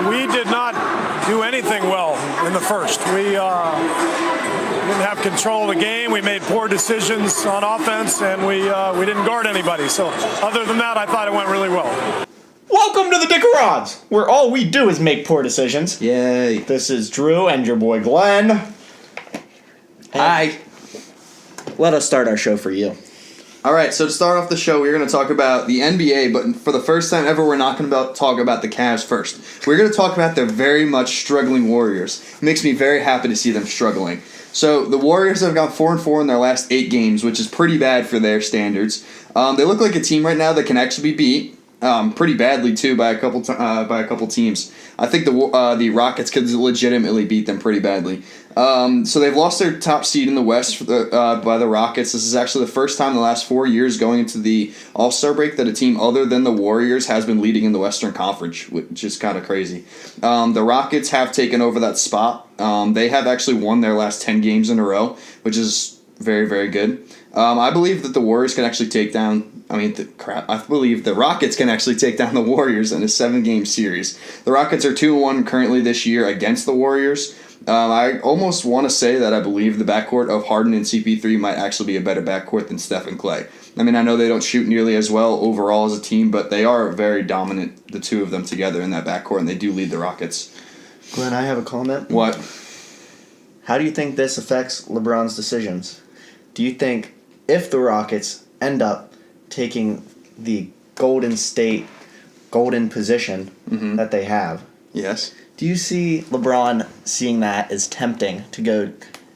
we did not do anything well in the first. We didn't have control of the game. We made poor decisions on offense, and we didn't guard anybody. So other than that, I thought it went really well. Welcome to the Dickerods, where all we do is make poor decisions. Yay. This is Drew and your boy Glenn. Hi. Let us start our show for you. All right, so to start off the show, we're going to talk about the NBA, but for the first time ever, we're not going to talk about the Cavs first. We're going to talk about the very much struggling Warriors. It makes me very happy to see them struggling. So the Warriors have gone 4-4 in their last 8 games, which is pretty bad for their standards. They look like a team right now that can actually be beat. Pretty badly too by a couple teams. I think the Rockets could legitimately beat them pretty badly. So they've lost their top seed in the West by the Rockets. This is actually the first time in the last 4 years going into the All-Star break that a team other than the Warriors has been leading in the Western Conference, which is kind of crazy. The Rockets have taken over that spot. They have actually won their last 10 games in a row, which is very, very good. I believe that the Warriors can actually take down. I believe the Rockets can actually take down the Warriors in a 7-game series. The Rockets are 2-1 currently this year against the Warriors. I almost want to say that I believe the backcourt of Harden and CP3 might actually be a better backcourt than Steph and Clay. I know they don't shoot nearly as well overall as a team, but they are very dominant, the two of them together in that backcourt, and they do lead the Rockets. Glenn, I have a comment. What? How do you think this affects LeBron's decisions? Do you think if the Rockets end up taking the Golden State golden position that they have, Yes. do you see LeBron seeing that as tempting to go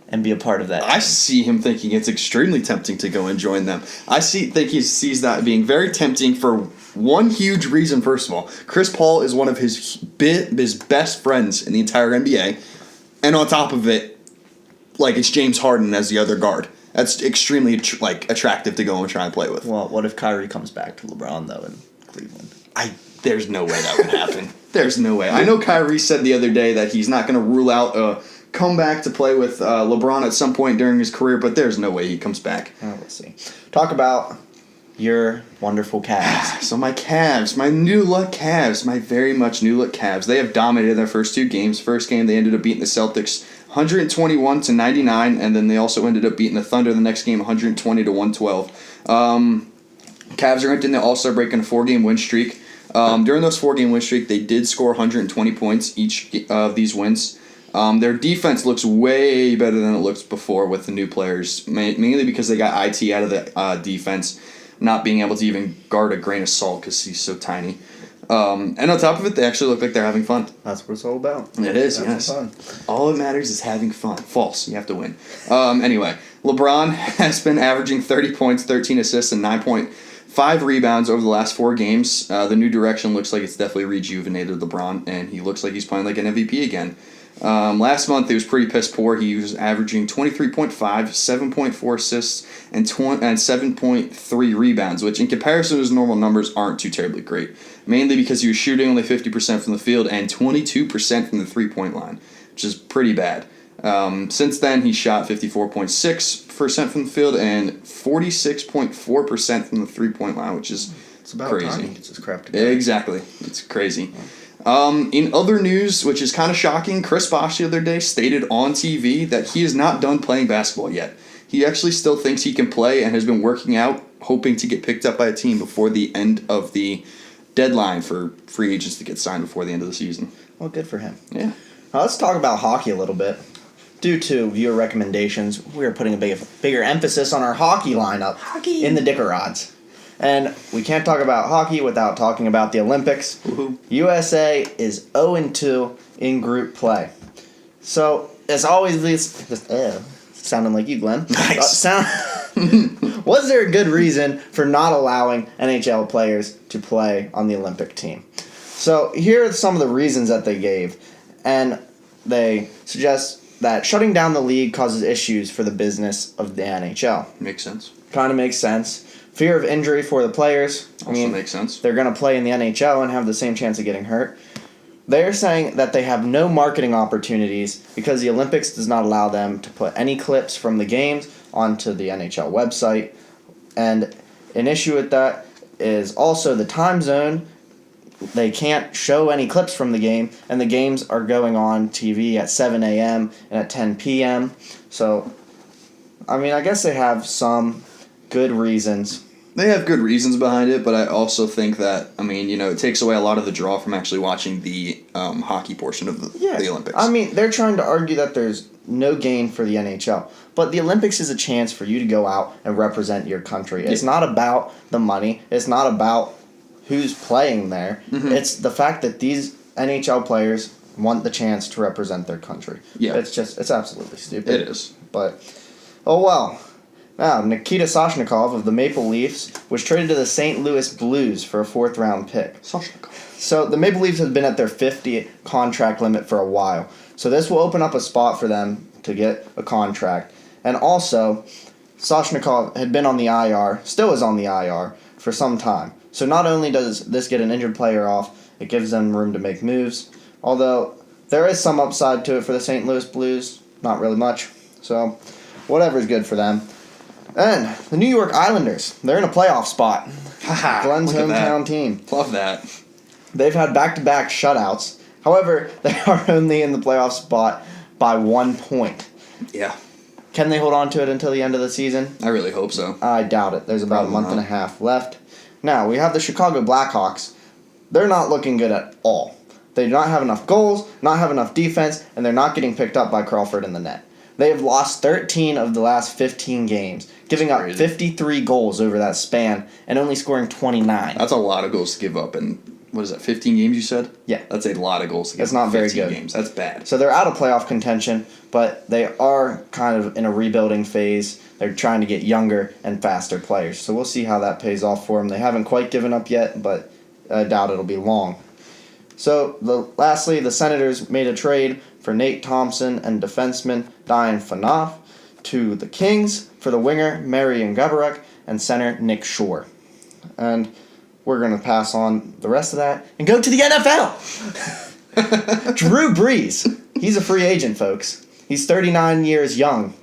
and be a part of that? I see him thinking it's extremely tempting to go and join them. Think he sees that being very tempting for one huge reason. First of all, Chris Paul is one of his best friends in the entire NBA, and on top of it, it's James Harden as the other guard. That's extremely attractive to go and try and play with. Well, what if Kyrie comes back to LeBron though in Cleveland? There's no way that would happen. There's no way. I know Kyrie said the other day that he's not going to rule out a comeback to play with LeBron at some point during his career, but there's no way he comes back. We'll see. Talk about your wonderful Cavs. So my Cavs, my new look Cavs, my very much new look Cavs. They have dominated their first 2 games. First game, they ended up beating the Celtics 121-99, and then they also ended up beating the Thunder the next game 120-112. Cavs are entering the All-Star break in a 4-game win streak. During those 4-game win streak, they did score 120 points each of these wins. Their defense looks way better than it looked before with the new players, mainly because they got IT out of the defense, not being able to even guard a grain of salt because he's so tiny. And on top of it, they actually look like they're having fun. That's what it's all about. It is, yes. Fun. All that matters is having fun. False. You have to win. Anyway, LeBron has been averaging 30 points, 13 assists, and 9.5 rebounds over the last 4 games. The new direction looks like it's definitely rejuvenated LeBron, and he looks like he's playing like an MVP again. Last month, he was pretty piss poor. He was averaging 23.5, 7.4 assists, and 7.3 rebounds, which in comparison to his normal numbers aren't too terribly great. Mainly because he was shooting only 50% from the field and 22% from the three-point line, which is pretty bad. Since then, he shot 54.6% from the field and 46.4% from the three-point line, which is it's about crazy. Time he gets his crap together. Exactly. It's crazy. In other news, which is kind of shocking, Chris Bosh the other day stated on TV that he is not done playing basketball yet. He actually still thinks he can play and has been working out, hoping to get picked up by a team before the end of the deadline for free agents to get signed before the end of the season. Well, good for him. Yeah. Now let's talk about hockey a little bit. Due to viewer recommendations, we are putting a bigger emphasis on our hockey lineup in the Dickerods. And we can't talk about hockey without talking about the Olympics. Woohoo. USA is 0-2 in group play. So, as always, sounding like you, Glenn. Nice. Was there a good reason for not allowing NHL players to play on the Olympic team? So, here are some of the reasons that they gave. And they suggest that shutting down the league causes issues for the business of the NHL. Makes sense. Kind of makes sense. Fear of injury for the players. Also makes sense. They're going to play in the NHL and have the same chance of getting hurt. They're saying that they have no marketing opportunities because the Olympics does not allow them to put any clips from the games onto the NHL website. And an issue with that is also the time zone they can't show any clips from the game, and the games are going on TV at 7 a.m. and at 10 p.m. So, I mean, I guess they have some good reasons. They have good reasons behind it, but I also think that, I mean, it takes away a lot of the draw from actually watching the hockey portion of the Olympics. I mean, they're trying to argue that there's no gain for the NHL. But the Olympics is a chance for you to go out and represent your country. It's not about the money. It's not about who's playing there. Mm-hmm. It's the fact that these NHL players want the chance to represent their country. Yeah. It's absolutely stupid. It is. But, oh well. Now, Nikita Soshnikov of the Maple Leafs was traded to the St. Louis Blues for a 4th-round pick. Soshnikov. So the Maple Leafs have been at their 50 contract limit for a while. So this will open up a spot for them to get a contract. And also, Soshnikov had been on the IR, still is on the IR, for some time. So not only does this get an injured player off, it gives them room to make moves. Although, there is some upside to it for the St. Louis Blues. Not really much. So, whatever's good for them. And the New York Islanders, they're in a playoff spot. Glenn's hometown team. Love that. They've had back-to-back shutouts. However, they are only in the playoff spot by 1 point. Yeah. Can they hold on to it until the end of the season? I really hope so. I doubt it. There's about a month and a half left. Now, we have the Chicago Blackhawks. They're not looking good at all. They do not have enough goals, not have enough defense, and they're not getting picked up by Crawford in the net. They have lost 13 of the last 15 games, giving up 53 goals over that span and only scoring 29. That's a lot of goals to give up in, 15 games you said? Yeah. That's a lot of goals to give up. That's not very good. Games. That's bad. So they're out of playoff contention, but they are kind of in a rebuilding phase. They're trying to get younger and faster players. So we'll see how that pays off for them. They haven't quite given up yet, but I doubt it'll be long. So lastly, the Senators made a trade for Nate Thompson and defenseman Diane Phaneuf to the Kings for the winger Marian Gaborik and center Nick Shore. And we're going to pass on the rest of that and go to the NFL. Drew Brees. He's a free agent, folks. He's 39 years young.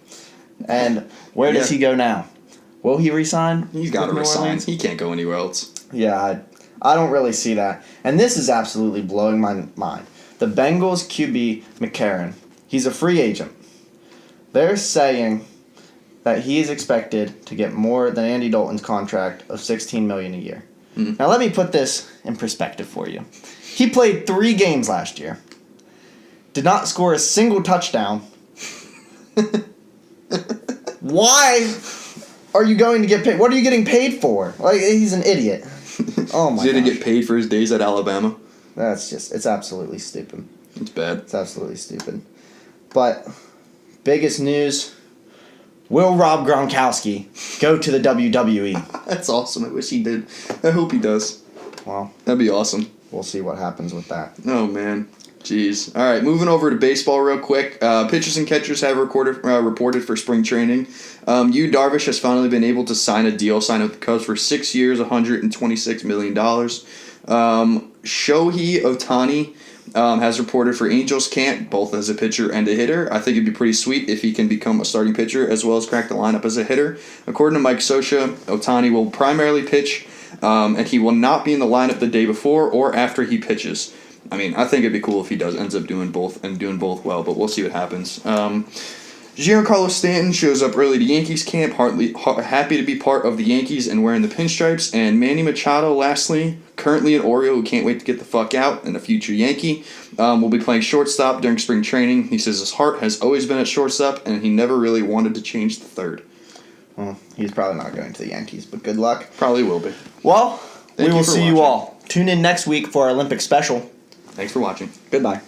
And where does he go now? Will he resign? He's got to resign. He can't go anywhere else. Yeah, I don't really see that. And this is absolutely blowing my mind. The Bengals QB McCarron, he's a free agent. They're saying that he is expected to get more than Andy Dalton's contract of $16 million a year. Mm-hmm. Now let me put this in perspective for you. He played 3 games last year. Did not score a single touchdown. Why are you going to get paid? What are you getting paid for? Like, he's an idiot. Oh my god. He didn't get paid for his days at Alabama. It's absolutely stupid. It's bad. It's absolutely stupid. But, biggest news, will Rob Gronkowski go to the WWE? That's awesome. I wish he did. I hope he does. Well, that'd be awesome. We'll see what happens with that. Oh, man. Jeez. All right, moving over to baseball real quick. Pitchers and catchers have reported for spring training. Yu Darvish has finally been able to sign with the Cubs for 6 years, $126 million. Shohei Ohtani has reported for Angels camp, both as a pitcher and a hitter. I think it'd be pretty sweet if he can become a starting pitcher as well as crack the lineup as a hitter. According to Mike Scioscia, Ohtani will primarily pitch, and he will not be in the lineup the day before or after he pitches. I mean, I think it'd be cool if he ends up doing both and doing both well, but we'll see what happens. Giancarlo Stanton shows up early to Yankees camp, happy to be part of the Yankees and wearing the pinstripes. And Manny Machado, lastly, currently an Oriole who can't wait to get the fuck out and a future Yankee, will be playing shortstop during spring training. He says his heart has always been at shortstop and he never really wanted to change the third. Well, he's probably not going to the Yankees, but good luck. Probably will be. Well, we will see you all. Tune in next week for our Olympic special. Thanks for watching. Goodbye.